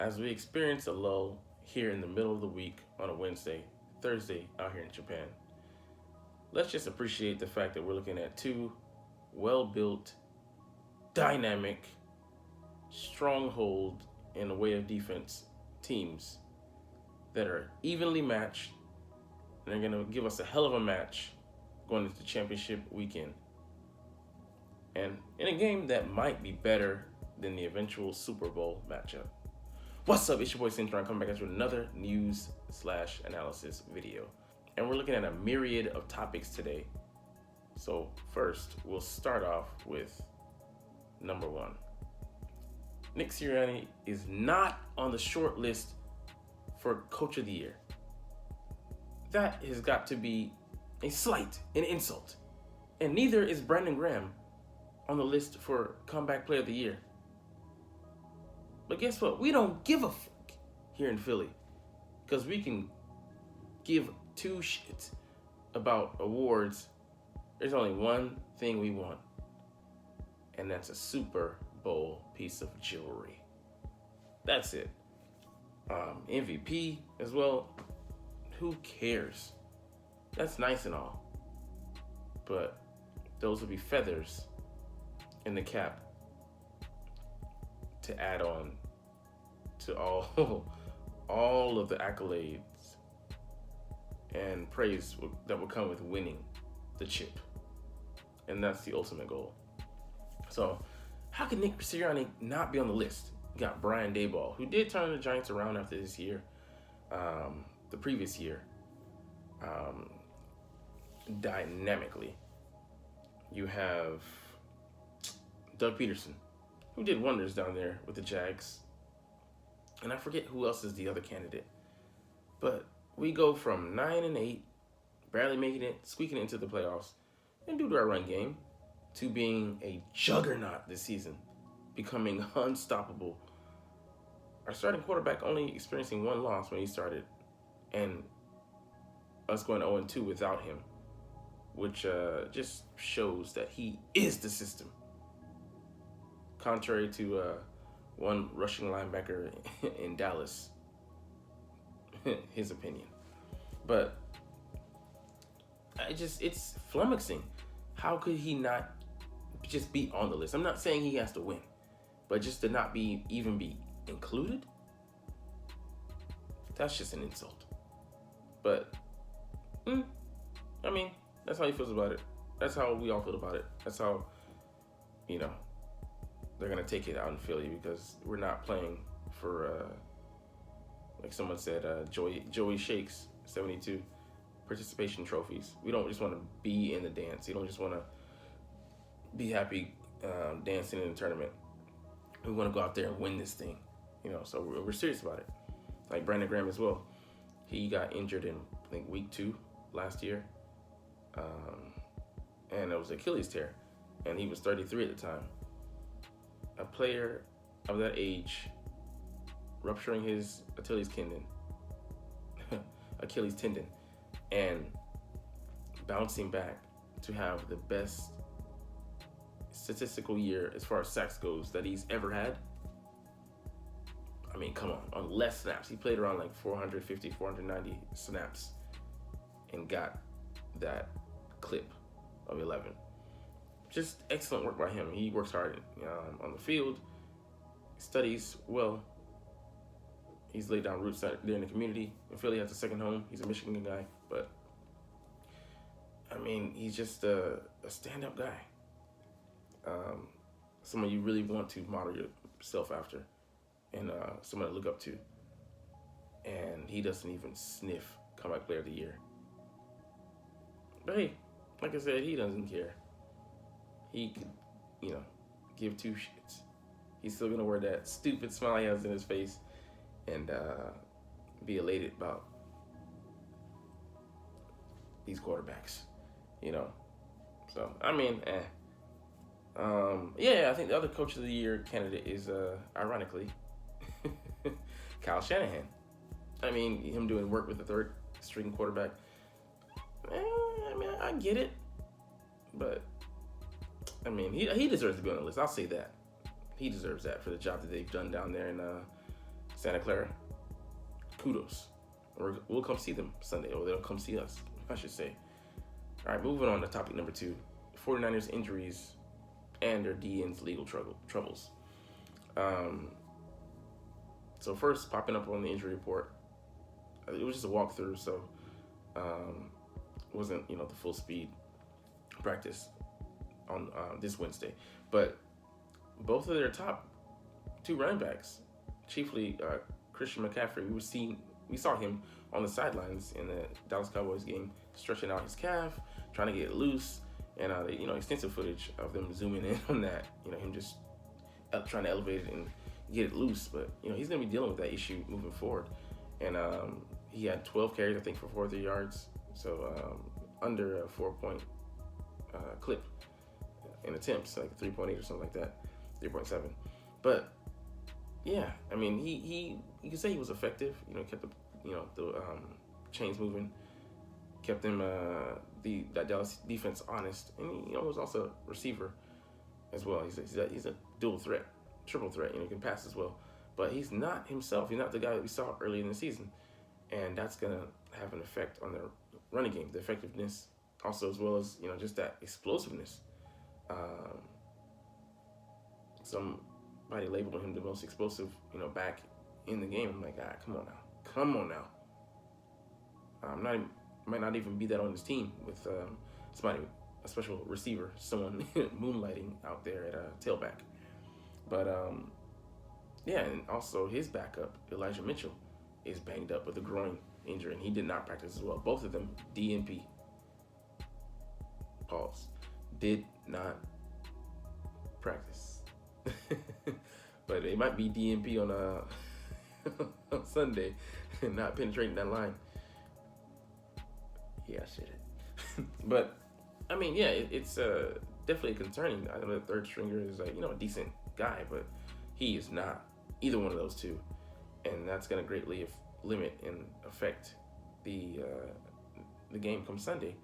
as we experience a lull here in the middle of the week on a Wednesday, Thursday out here in Japan, let's just appreciate the fact that we're looking at two well built, dynamic, stronghold in the way of defense teams that are evenly matched, and they're going to give us a hell of a match going into the championship weekend. And in a game that might be better than the eventual Super Bowl matchup. What's up? It's your boy Cintron coming back at you with another news/analysis video. And we're looking at a myriad of topics today. So first, we'll start off with number one. Nick Sirianni is not on the short list for Coach of the Year. That has got to be a slight, an insult. And neither is Brandon Graham on the list for Comeback Player of the Year. But guess what? We don't give a fuck here in Philly, because we can give two shits about awards. There's only one thing we want, and that's a Super Bowl piece of jewelry. That's it. MVP as well. Who cares? That's nice and all, but those would be feathers in the cap to add on to all of the accolades and praise that will come with winning the chip. And that's the ultimate goal. So how can Nick Sirianni not be on the list? You got Brian Daboll, who did turn the Giants around after this year, the previous year, dynamically. You have Doug Peterson, who did wonders down there with the Jags. And I forget who else is the other candidate. But we go from 9-8, barely making it, squeaking into the playoffs, and due to our run game, to being a juggernaut this season, becoming unstoppable. Our starting quarterback only experiencing one loss when he started, and us going 0-2 without him, which just shows that he is the system. Contrary to one rushing linebacker in Dallas, his opinion. But it's flummoxing. How could he not just be on the list? I'm not saying he has to win, but just to not even be included, that's just an insult. But I mean, that's how he feels about it. That's how we all feel about it. That's how, they're gonna take it out in Philly, because we're not playing for like someone said, Joey Shakes 72 participation trophies. We don't just want to be in the dance. You don't just want to be happy dancing in the tournament. We want to go out there and win this thing, so we're serious about it. Like Brandon Graham as well. He got injured in, I think, week 2 last year, and it was Achilles tear, and he was 33 at the time. A player of that age rupturing his Achilles tendon, and bouncing back to have the best statistical year as far as sacks goes that he's ever had. I mean, come on less snaps. He played around like 450, 490 snaps and got that clip of 11. Just excellent work by him. He works hard on the field, studies well. He's laid down roots there in the community. In Philly, has a second home. He's a Michigan guy, but I mean, he's just a stand-up guy. Someone you really want to model yourself after, and someone to look up to. And he doesn't even sniff Comeback Player of the Year. But hey, like I said, he doesn't care. He could, give two shits. He's still gonna wear that stupid smile he has in his face and be elated about these quarterbacks, So, I mean, I think the other Coach of the Year candidate is, ironically, Kyle Shanahan. I mean, him doing work with the third string quarterback. I get it, but I mean, he deserves to be on the list. I'll say that. He deserves that for the job that they've done down there in Santa Clara, kudos. We'll come see them Sunday, or they'll come see us, I should say. All right, moving on to topic number 2. 49ers injuries and their DN's legal troubles. So first, popping up on the injury report, it was just a walkthrough, so it wasn't, the full speed practice on this Wednesday. But both of their top 2 running backs, chiefly Christian McCaffrey, we saw him on the sidelines in the Dallas Cowboys game, stretching out his calf, trying to get it loose, and extensive footage of them zooming in on that. Him just trying to elevate it and get it loose. But he's going to be dealing with that issue moving forward. And he had 12 carries, I think, for 43 yards, so under a 4-point clip in attempts, like 3.8 or something like that, 3.7. But yeah, I mean, he you can say he was effective. Kept the chains moving, kept them that Dallas defense honest, and he was also a receiver as well. He's a dual threat, triple threat. He can pass as well, but he's not himself. He's not the guy that we saw early in the season, and that's gonna have an effect on their running game, the effectiveness, also, as well as just that explosiveness. Somebody labeled him the most explosive back in the game. I'm like, come on now. Might not even be that on his team with a special receiver, someone moonlighting out there at tailback. But yeah, and also his backup, Elijah Mitchell, is banged up with a groin injury, and he did not practice as well. Both of them DNP. Pause. Did not practice. But it might be DNP on on Sunday and not penetrating that line. Yeah, I said it. But I mean, yeah, it's definitely concerning. I know the third stringer is a decent guy, but he is not either one of those two, and that's going to greatly limit and affect the game come Sunday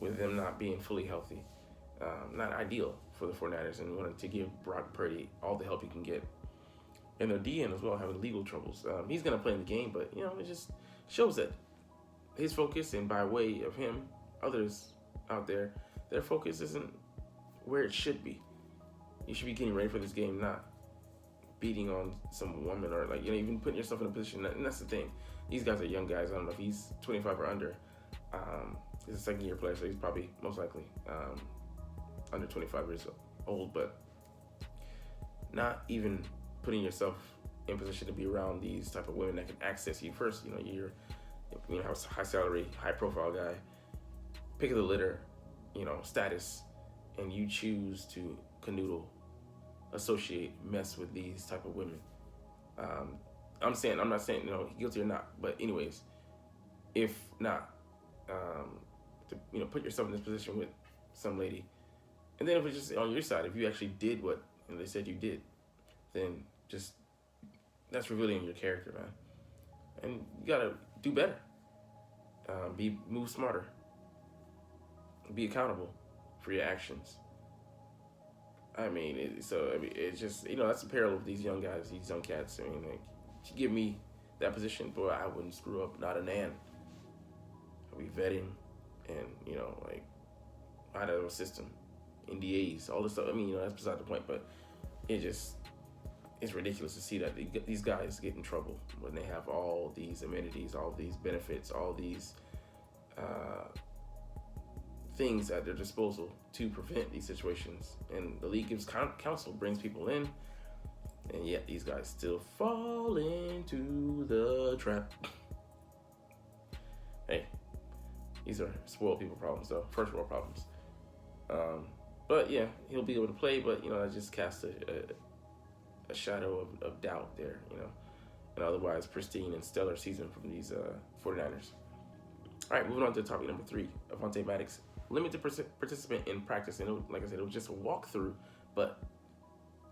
with them not being fully healthy. Not ideal for the 49ers, and wanted to give Brock Purdy all the help he can get. And their DN as well, having legal troubles. He's going to play in the game, but it just shows that his focus, and by way of him, others out there, their focus isn't where it should be. You should be getting ready for this game, not beating on some woman or even putting yourself in a position. And that's the thing. These guys are young guys. I don't know if he's 25 or under. He's a second-year player, so he's probably most likely under 25 years old. But not even putting yourself in position to be around these type of women that can access you. First, you're have a high salary, high profile guy, pick of the litter, status, and you choose to canoodle, associate, mess with these type of women. I'm not saying guilty or not, but anyways, if not, to put yourself in this position with some lady, and then if it's just on your side, if you actually did what they said you did, then just that's revealing your character, man. And you gotta do better. Move smarter. Be accountable for your actions. It's just that's the peril of these young guys, these young cats. I mean, if you give me that position, boy, I wouldn't screw up, not an N. I'll be vetting, and out of a system, NDAs, all this stuff. That's beside the point, but it's ridiculous to see that these guys get in trouble when they have all these amenities, all these benefits, all these things at their disposal to prevent these situations. And the league gives counsel, brings people in, and yet these guys still fall into the trap. Hey, these are spoiled people problems, though, first world problems. But yeah, he'll be able to play, but that just casts a shadow of doubt there, an otherwise pristine and stellar season from these 49ers. All right, moving on to topic number 3, Avonte Maddox, limited participant in practice, and like I said, it was just a walkthrough, but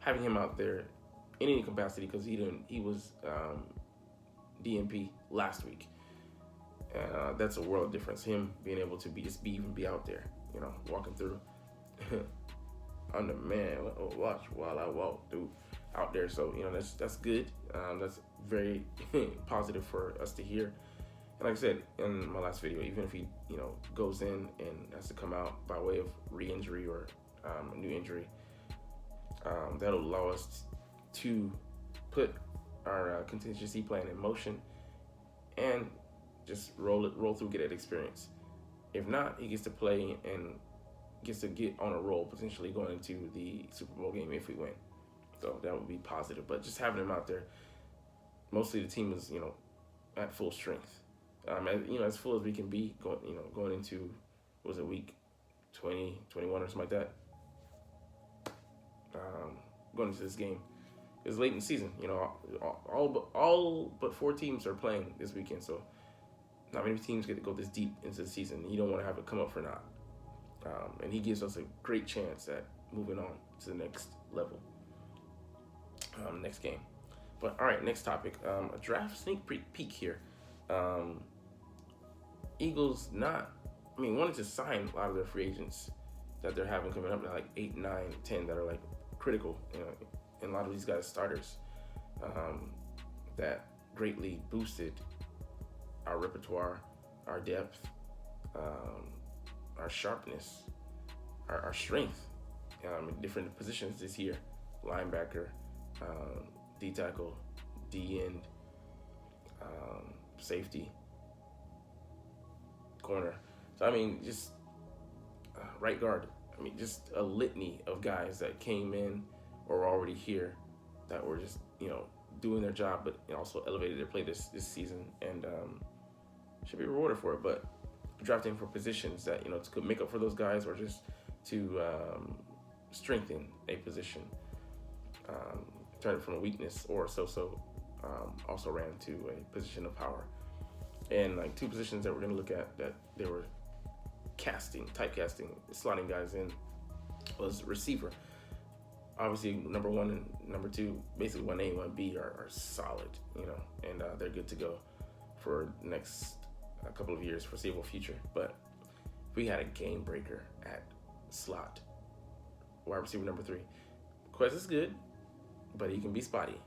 having him out there in any capacity, because he was DNP last week, that's a world of difference. Him being able to be out there, walking through. I'm the man. Watch while I walk through out there. So that's good. That's very positive for us to hear. And like I said in my last video, even if he goes in and has to come out by way of re-injury or a new injury, that'll allow us to put our contingency plan in motion and just roll through, get that experience. If not, he gets to play and gets to get on a roll, potentially going into the Super Bowl game if we win. So that would be positive. But just having him out there, mostly the team is at full strength, as full as we can be going into, what was it, week 20, 21 or something like that. Going into this game, it's late in the season. All but 4 teams are playing this weekend, so not many teams get to go this deep into the season. You don't want to have it come up for naught. And he gives us a great chance at moving on to the next level, next game. But all right, next topic, a draft sneak peek here. Eagles wanted to sign a lot of their free agents that they're having coming up. They're like 8, 9, 10 that are like critical, and a lot of these guys starters that greatly boosted our repertoire, our depth, our sharpness, our strength in different positions this year: linebacker, D tackle, D end, safety, corner. So just right guard. Just a litany of guys that came in or were already here that were just doing their job, but also elevated their play this season, and should be rewarded for it. But drafting for positions that to make up for those guys, or just to strengthen a position, turn it from a weakness or also ran to a position of power. And like 2 positions that we're going to look at that they were typecasting, slotting guys in, was receiver. Obviously, number 1 and number 2, basically 1A, 1B are solid, and they're good to go for the next couple of years, foreseeable future. But we had a game breaker at slot, wide receiver number 3. Quest is good, but he can be spotty.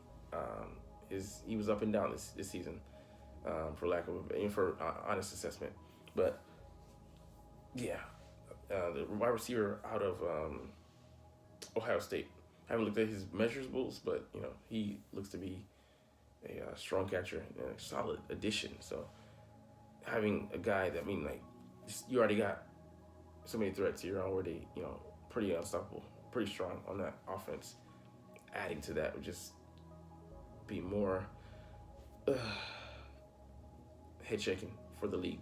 He was up and down this season, for lack of for honest assessment. But yeah, the wide receiver out of Ohio State. I haven't looked at his measurables, but he looks to be a strong catcher and a solid addition. So having a guy that you already got so many threats, you're already pretty unstoppable, pretty strong on that offense. Adding to that would just be more head shaking for the league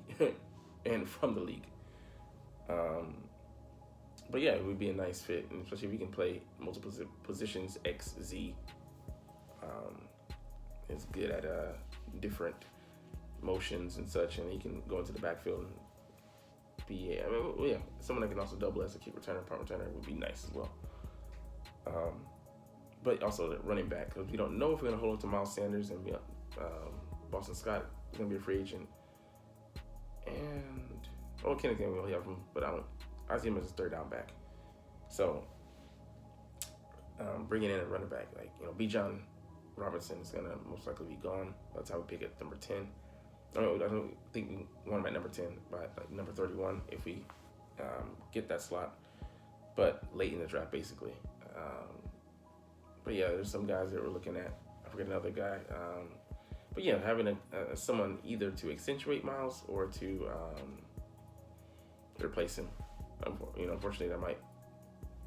and from the league. But yeah, it would be a nice fit, and especially if we can play multiple positions. XZ is good at different motions and such, and he can go into the backfield and be someone that can also double as a kick returner, punt returner would be nice as well. But also the running back, because we don't know if we're going to hold on to Miles Sanders, and Boston Scott is going to be a free agent. And Kenneth can really have him, but I see him as a 3rd down back. So bringing in a running back like Bijan Robinson is going to most likely be gone. That's how we pick at number 10. I don't think we want him at number 10, but like number 31 if we get that slot, but late in the draft basically. But yeah, there's some guys that we're looking at. I forget another guy. But yeah, having someone either to accentuate Miles or to replace him. Unfortunately, that might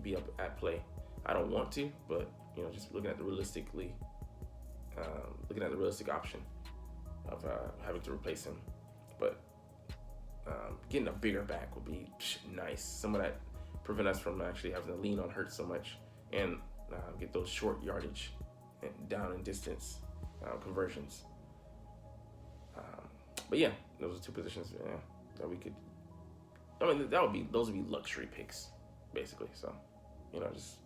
be up at play. I don't want to, but just looking at the realistic option of having to replace him. But getting a bigger back would be nice. Someone that prevent us from actually having to lean on Hurts so much, and get those short yardage and down in distance conversions. But yeah, those are 2 positions that we could. Those would be luxury picks, basically. So, just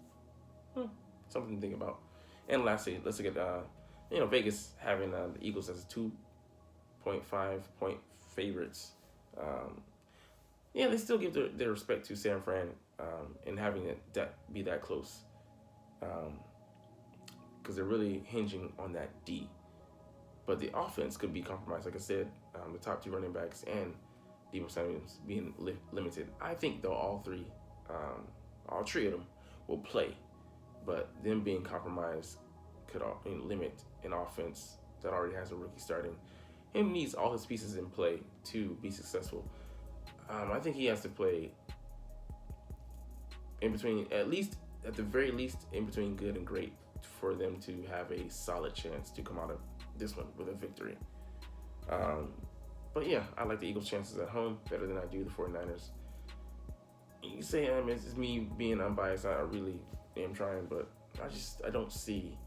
something to think about. And lastly, let's look at Vegas having the Eagles as 2.5 point favorites. They still give their respect to San Fran, and having it be that close. because they're really hinging on that D. But the offense could be compromised. Like I said, the top 2 running backs and Deebo Samuels being limited. I think, though, all 3 of them will play. But them being compromised could limit an offense that already has a rookie starting. Him needs all his pieces in play to be successful. I think he has to play in between, at the very least, in between good and great, for them to have a solid chance to come out of this one with a victory. But yeah, I like the Eagles' chances at home better than I do the 49ers. You say it's just me being unbiased. I really am trying, but I don't see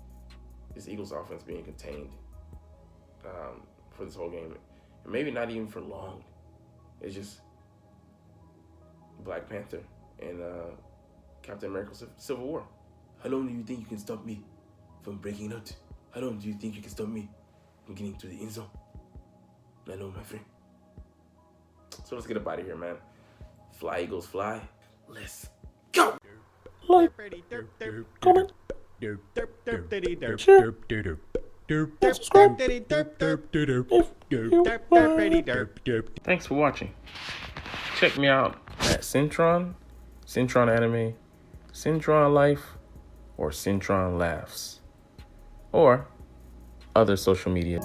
this Eagles offense being contained for this whole game, and maybe not even for long. It's just Black Panther and Captain America: Civil War. How long do you think you can stop me from breaking out? How long do you think you can stop me from getting to the end zone? I know, my friend. So let's get up out of here, man. Fly, Eagles, fly. Let's go. Like, comment, share, subscribe if you Thanks for watching. Check me out at Cintron, Cintron Anime, Cintron Life, or Cintron Laughs, or other social media.